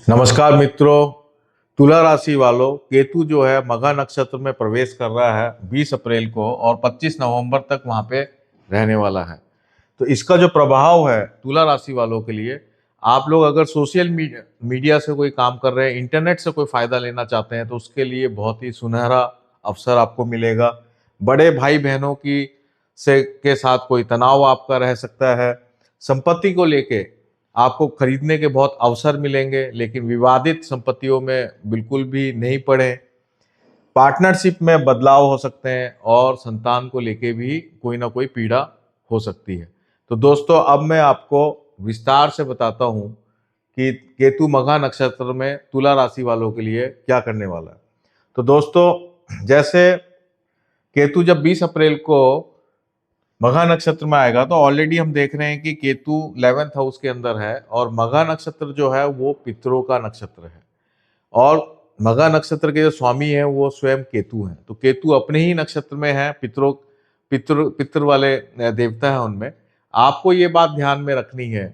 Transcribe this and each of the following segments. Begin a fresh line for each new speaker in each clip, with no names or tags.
नमस्कार मित्रों। तुला राशि वालों, केतु जो है मघा नक्षत्र में प्रवेश कर रहा है 20 अप्रैल को और 25 नवंबर तक वहां पे रहने वाला है। तो इसका जो प्रभाव है तुला राशि वालों के लिए, आप लोग अगर सोशल मीडिया से कोई काम कर रहे हैं, इंटरनेट से कोई फायदा लेना चाहते हैं, तो उसके लिए बहुत ही सुनहरा अवसर आपको मिलेगा। बड़े भाई बहनों की से के साथ कोई तनाव आपका रह सकता है। संपत्ति को लेके आपको खरीदने के बहुत अवसर मिलेंगे, लेकिन विवादित संपत्तियों में बिल्कुल भी नहीं पड़े। पार्टनरशिप में बदलाव हो सकते हैं और संतान को लेके भी कोई ना कोई पीड़ा हो सकती है। तो दोस्तों, अब मैं आपको विस्तार से बताता हूं कि केतु मघा नक्षत्र में तुला राशि वालों के लिए क्या करने वाला है। तो दोस्तों, जैसे केतु जब 20 अप्रैल को मघा नक्षत्र में आएगा, तो ऑलरेडी हम देख रहे हैं कि केतु 11th हाउस के अंदर है और मघा नक्षत्र जो है वो पितरों का नक्षत्र है। और मघा नक्षत्र के जो स्वामी हैं वो स्वयं केतु हैं। तो केतु अपने ही नक्षत्र में है, पितृ वाले देवता हैं उनमें। आपको ये बात ध्यान में रखनी है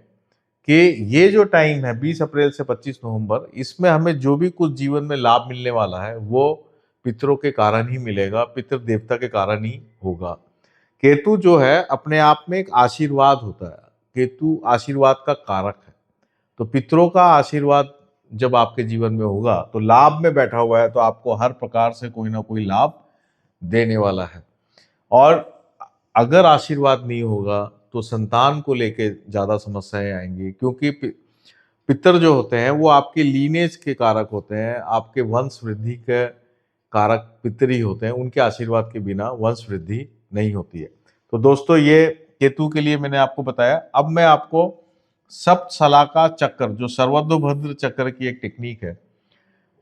कि ये जो टाइम है 20 अप्रैल से 25 नवंबर, इसमें हमें जो भी कुछ जीवन में लाभ मिलने वाला है वो पितरों के कारण ही मिलेगा, पितृ देवता के कारण ही होगा। केतु जो है अपने आप में एक आशीर्वाद होता है। केतु आशीर्वाद का कारक है। तो पितरों का आशीर्वाद जब आपके जीवन में होगा तो लाभ में बैठा हुआ है, तो आपको हर प्रकार से कोई ना कोई लाभ देने वाला है। और अगर आशीर्वाद नहीं होगा तो संतान को लेके ज्यादा समस्याएं आएंगी, क्योंकि पितर जो होते हैं वो आपके लीनेज के कारक होते हैं, आपके वंश वृद्धि के कारक पितर ही होते हैं। उनके आशीर्वाद के बिना वंश वृद्धि नहीं होती है। तो दोस्तों, ये केतु के लिए मैंने आपको बताया। अब मैं आपको सप्त सलाका चक्र, जो सर्वतोभद्र चक्र की एक टेक्निक है,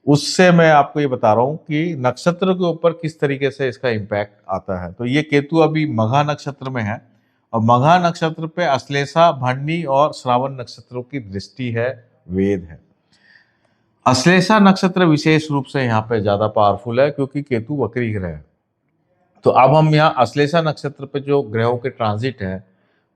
उससे मैं आपको ये बता रहा हूँ कि नक्षत्र के ऊपर किस तरीके से इसका इम्पैक्ट आता है। तो ये केतु अभी मघा नक्षत्र में है और मघा नक्षत्र पे अश्लेषा, भरणी और श्रावण नक्षत्रों की दृष्टि है, वेद है। अश्लेषा नक्षत्र विशेष रूप से यहाँ पे ज्यादा पावरफुल है क्योंकि केतु वक्री ग्रह है। तो अब हम यहाँ अश्लेषा नक्षत्र पे जो ग्रहों के ट्रांजिट है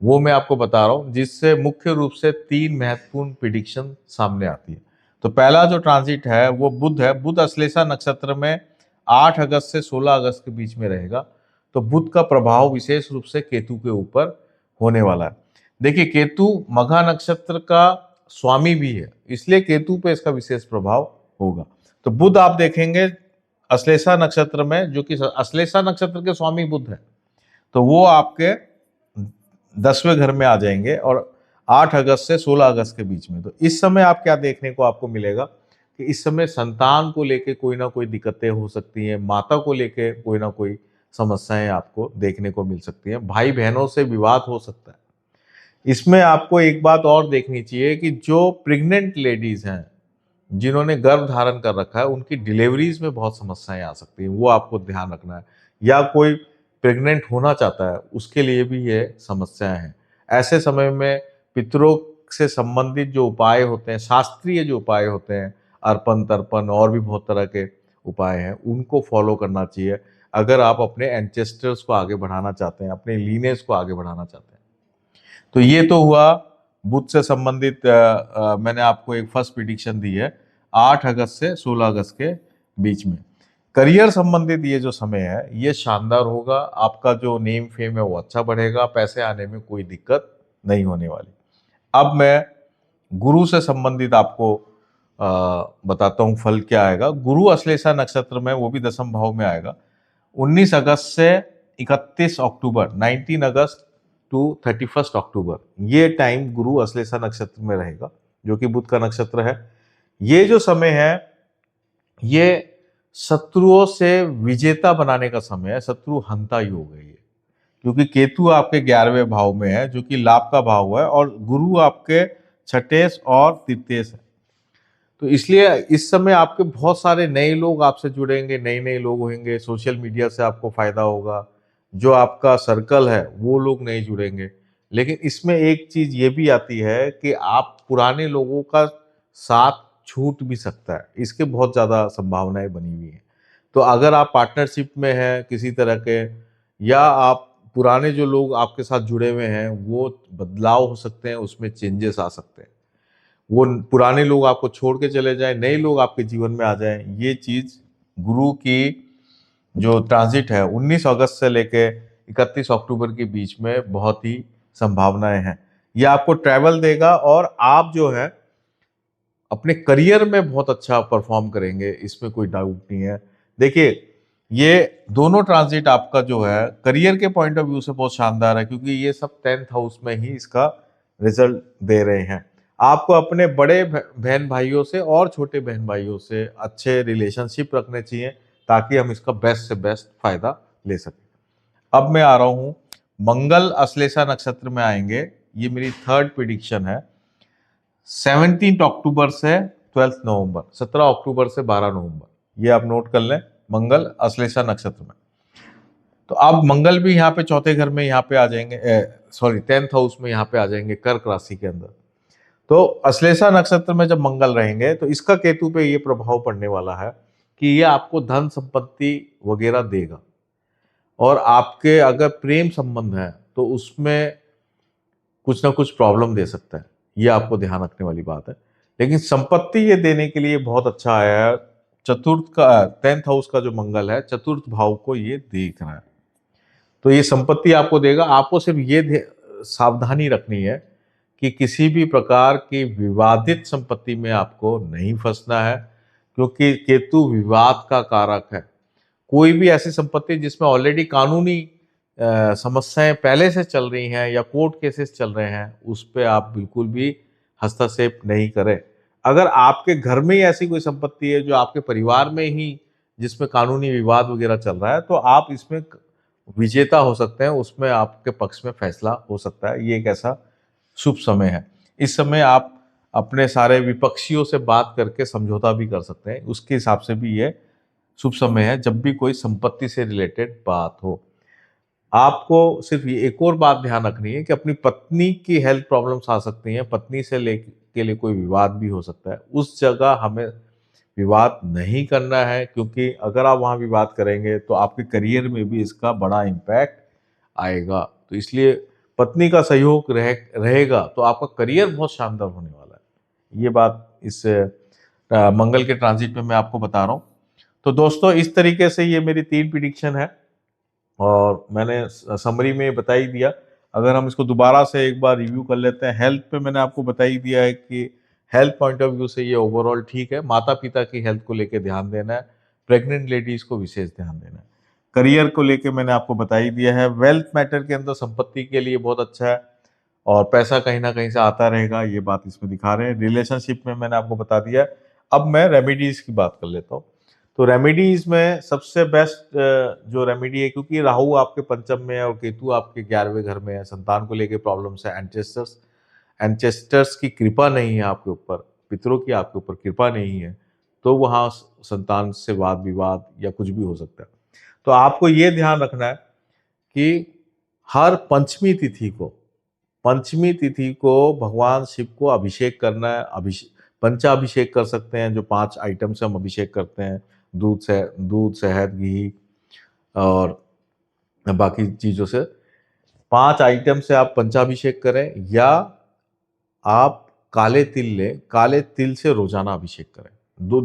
वो मैं आपको बता रहा हूँ, जिससे मुख्य रूप से 3 महत्वपूर्ण प्रिडिक्शन सामने आती है। तो पहला जो ट्रांजिट है वो बुध है। बुध अश्लेषा नक्षत्र में 8 अगस्त से 16 अगस्त के बीच में रहेगा। तो बुध का प्रभाव विशेष रूप से केतु के ऊपर होने वाला है। देखिए, केतु मघा नक्षत्र का स्वामी भी है, इसलिए केतु पे इसका विशेष प्रभाव होगा। तो बुध आप देखेंगे अश्लेषा नक्षत्र में, जो कि अश्लेषा नक्षत्र के स्वामी बुध है, तो वो आपके 10वें घर में आ जाएंगे और 8 अगस्त से 16 अगस्त के बीच में। तो इस समय आप क्या देखने को आपको मिलेगा कि इस समय संतान को लेके कोई ना कोई दिक्कतें हो सकती हैं, माता को लेके कोई ना कोई समस्याएं आपको देखने को मिल सकती हैं, भाई बहनों से विवाद हो सकता है। इसमें आपको एक बात और देखनी चाहिए कि जो प्रेग्नेंट लेडीज हैं, जिन्होंने गर्भ धारण कर रखा है, उनकी डिलीवरीज में बहुत समस्याएं आ सकती हैं, वो आपको ध्यान रखना है। या कोई प्रेग्नेंट होना चाहता है, उसके लिए भी ये समस्याएं हैं। ऐसे समय में पितरों से संबंधित जो उपाय होते हैं, शास्त्रीय जो उपाय होते हैं, अर्पण तर्पण और भी बहुत तरह के उपाय हैं, उनको फॉलो करना चाहिए अगर आप अपने एंसेस्टर्स को आगे बढ़ाना चाहते हैं, अपने लीनेज को आगे बढ़ाना चाहते हैं। तो ये तो हुआ बुध से संबंधित। मैंने आपको एक फर्स्ट प्रिडिक्शन दी है 8 अगस्त से 16 अगस्त के बीच में। करियर संबंधित ये जो समय है ये शानदार होगा। आपका जो नेम फेम है वो अच्छा बढ़ेगा, पैसे आने में कोई दिक्कत नहीं होने वाली। अब मैं गुरु से संबंधित आपको बताता हूँ फल क्या आएगा। गुरु अश्लेषा नक्षत्र में, वो भी 10वें भाव में आएगा 19 अगस्त से 31 अक्टूबर, 19 अगस्त टू 31 अक्टूबर। ये टाइम गुरु अश्लेषा नक्षत्र में रहेगा, जो कि बुध का नक्षत्र है। ये जो समय है ये शत्रुओं से विजेता बनाने का समय है, शत्रु हंता योग है ये, क्योंकि केतु आपके 11वें भाव में है जो कि लाभ का भाव है, और गुरु आपके छठेश और तृतीयेश है। तो इसलिए इस समय आपके बहुत सारे नए लोग आपसे जुड़ेंगे, नए नए लोग होंगे, सोशल मीडिया से आपको फायदा होगा। जो आपका सर्कल है वो लोग नहीं जुड़ेंगे। लेकिन इसमें एक चीज ये भी आती है कि आप पुराने लोगों का साथ छूट भी सकता है, इसके बहुत ज्यादा संभावनाएं बनी हुई हैं। तो अगर आप पार्टनरशिप में हैं किसी तरह के, या आप पुराने जो लोग आपके साथ जुड़े हुए हैं वो बदलाव हो सकते हैं, उसमें चेंजेस आ सकते हैं। वो पुराने लोग आपको छोड़ के चले जाएं, नए लोग आपके जीवन में आ जाएं, ये चीज गुरु की जो ट्रांजिट है 19 अगस्त से लेके 31 अक्टूबर के बीच में बहुत ही संभावनाएं हैं। ये आपको ट्रैवल देगा और आप जो है अपने करियर में बहुत अच्छा परफॉर्म करेंगे, इसमें कोई डाउट नहीं है। देखिए, ये दोनों ट्रांजिट आपका जो है करियर के पॉइंट ऑफ व्यू से बहुत शानदार है, क्योंकि ये सब 10th हाउस में ही इसका रिजल्ट दे रहे हैं। आपको अपने बड़े बहन भाइयों से और छोटे बहन भाइयों से अच्छे रिलेशनशिप रखने चाहिए, ताकि हम इसका बेस्ट से बेस्ट फायदा ले सकें। अब मैं आ रहा हूं, मंगल अश्लेषा नक्षत्र में आएंगे। ये मेरी थर्ड प्रिडिक्शन है। 17 अक्टूबर से 12 नवंबर, 17 अक्टूबर से 12 नवंबर, ये आप नोट कर लें, मंगल अश्लेषा नक्षत्र में। तो अब मंगल भी यहाँ पे चौथे घर में यहाँ पे आ जाएंगे, सॉरी 10th हाउस में यहाँ पे आ जाएंगे, कर्क राशि के अंदर। तो अश्लेषा नक्षत्र में जब मंगल रहेंगे तो इसका केतु पे ये प्रभाव पड़ने वाला है कि ये आपको धन संपत्ति वगैरह देगा, और आपके अगर प्रेम संबंध है तो उसमें कुछ ना कुछ प्रॉब्लम दे सकता है, ये आपको ध्यान रखने वाली बात है। लेकिन संपत्ति ये देने के लिए बहुत अच्छा आया है। चतुर्थ का 10th हाउस का जो मंगल है चतुर्थ भाव को ये देख रहा है, तो ये संपत्ति आपको देगा। आपको सिर्फ ये सावधानी रखनी है कि किसी भी प्रकार की विवादित संपत्ति में आपको नहीं फंसना है, क्योंकि केतु विवाद का कारक है। कोई भी ऐसी संपत्ति जिसमें ऑलरेडी कानूनी समस्याएं पहले से चल रही हैं या कोर्ट केसेस चल रहे हैं, उस पर आप बिल्कुल भी हस्तक्षेप नहीं करें। अगर आपके घर में ही ऐसी कोई संपत्ति है जो आपके परिवार में ही जिसमें कानूनी विवाद वगैरह चल रहा है, तो आप इसमें विजेता हो सकते हैं, उसमें आपके पक्ष में फैसला हो सकता है। ये एक ऐसा शुभ समय है। इस समय आप अपने सारे विपक्षियों से बात करके समझौता भी कर सकते हैं, उसके हिसाब से भी ये शुभ समय है जब भी कोई संपत्ति से रिलेटेड बात हो। आपको सिर्फ ये एक और बात ध्यान रखनी है कि अपनी पत्नी की हेल्थ प्रॉब्लम्स आ सकती हैं, पत्नी से के लिए कोई विवाद भी हो सकता है। उस जगह हमें विवाद नहीं करना है, क्योंकि अगर आप वहाँ विवाद करेंगे तो आपके करियर में भी इसका बड़ा इम्पैक्ट आएगा। तो इसलिए पत्नी का सहयोग रहेगा तो आपका करियर बहुत शानदार होने वाला है। ये बात इस मंगल के ट्रांजिट में मैं आपको बता रहा हूँ। तो दोस्तों, इस तरीके से ये मेरी 3 प्रिडिक्शन है और मैंने समरी में बता ही दिया। अगर हम इसको दोबारा से एक बार रिव्यू कर लेते हैं, हेल्थ पे मैंने आपको बता ही दिया है कि हेल्थ पॉइंट ऑफ व्यू से ये ओवरऑल ठीक है। माता पिता की हेल्थ को लेके ध्यान देना है, प्रेग्नेंट लेडीज को विशेष ध्यान देना है। करियर को लेके मैंने आपको बता ही दिया है। वेल्थ मैटर के अंदर संपत्ति के लिए बहुत अच्छा है और पैसा कहीं ना कहीं से आता रहेगा, ये बात इसमें दिखा रहे हैं। रिलेशनशिप में मैंने आपको बता दिया। अब मैं रेमेडीज की बात कर लेता हूँ। तो रेमेडीज में सबसे बेस्ट जो रेमेडी है, क्योंकि राहु आपके पंचम में है और केतु आपके 11वें घर में है, संतान को लेके प्रॉब्लम्स है, एंसेस्टर्स की कृपा नहीं है आपके ऊपर, पितरों की आपके ऊपर कृपा नहीं है, तो वहाँ संतान से वाद विवाद या कुछ भी हो सकता है। तो आपको ये ध्यान रखना है कि हर पंचमी तिथि को भगवान शिव को अभिषेक करना है। पंचाभिषेक कर सकते हैं, जो 5 आइटम से हम अभिषेक करते हैं, दूध, शहद, घी और बाकी चीज़ों से 5 आइटम से आप पंचाभिषेक करें, या आप काले तिल लें, काले तिल से रोजाना अभिषेक करें,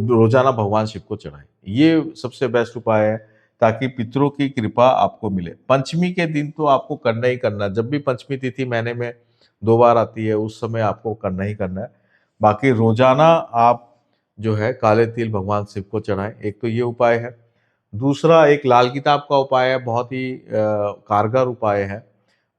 रोजाना भगवान शिव को चढ़ाएं। ये सबसे बेस्ट उपाय है, ताकि पितरों की कृपा आपको मिले। पंचमी के दिन तो आपको करना ही करना है। जब भी पंचमी तिथि महीने में 2 बार आती है, उस समय आपको करना ही करना है। बाकी रोजाना आप जो है काले तिल भगवान शिव को चढ़ाएं, एक तो ये उपाय है। दूसरा एक लाल किताब का उपाय है, बहुत ही कारगर उपाय है।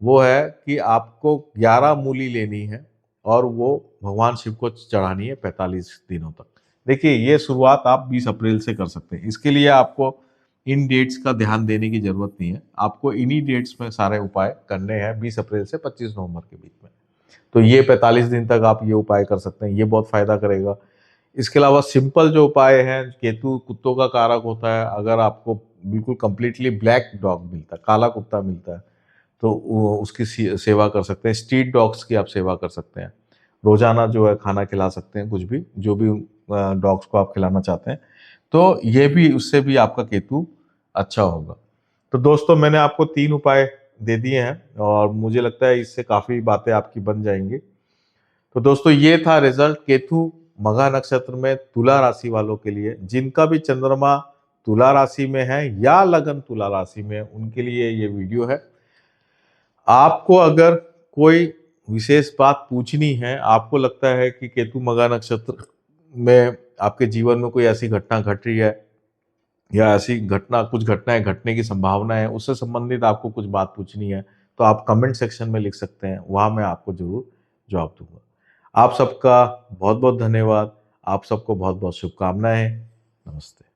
वो है कि आपको 11 मूली लेनी है और वो भगवान शिव को चढ़ानी है 45 दिनों तक। देखिए, ये शुरुआत आप 20 अप्रैल से कर सकते हैं। इसके लिए आपको इन डेट्स का ध्यान देने की जरूरत नहीं है, आपको इन्हीं डेट्स में सारे उपाय करने हैं 20 अप्रैल से 25 नवंबर के बीच में। तो ये 45 दिन तक आप ये उपाय कर सकते हैं, ये बहुत फायदा करेगा। इसके अलावा सिंपल जो उपाय हैं, केतु कुत्तों का कारक होता है, अगर आपको बिल्कुल कंप्लीटली ब्लैक डॉग मिलता है, काला कुत्ता मिलता है, तो उसकी सेवा कर सकते हैं। स्ट्रीट डॉग्स की आप सेवा कर सकते हैं, रोजाना जो है खाना खिला सकते हैं, कुछ भी जो भी डॉग्स को आप खिलाना चाहते हैं, तो ये भी उससे भी आपका केतु अच्छा होगा। तो दोस्तों, मैंने आपको 3 उपाय दे दिए हैं और मुझे लगता है इससे काफ़ी बातें आपकी बन जाएंगी। तो दोस्तों ये था रिजल्ट केतु मघा नक्षत्र में तुला राशि वालों के लिए। जिनका भी चंद्रमा तुला राशि में है या लगन तुला राशि में, उनके लिए ये वीडियो है। आपको अगर कोई विशेष बात पूछनी है, आपको लगता है कि केतु मघा नक्षत्र में आपके जीवन में कोई ऐसी घटना घट रही है या ऐसी घटना, कुछ घटनाएं घटने की संभावना है, उससे संबंधित आपको कुछ बात पूछनी है, तो आप कमेंट सेक्शन में लिख सकते हैं, वहां मैं आपको जरूर जवाब दूंगा। आप सबका बहुत बहुत धन्यवाद। आप सबको बहुत बहुत शुभकामनाएं। नमस्ते।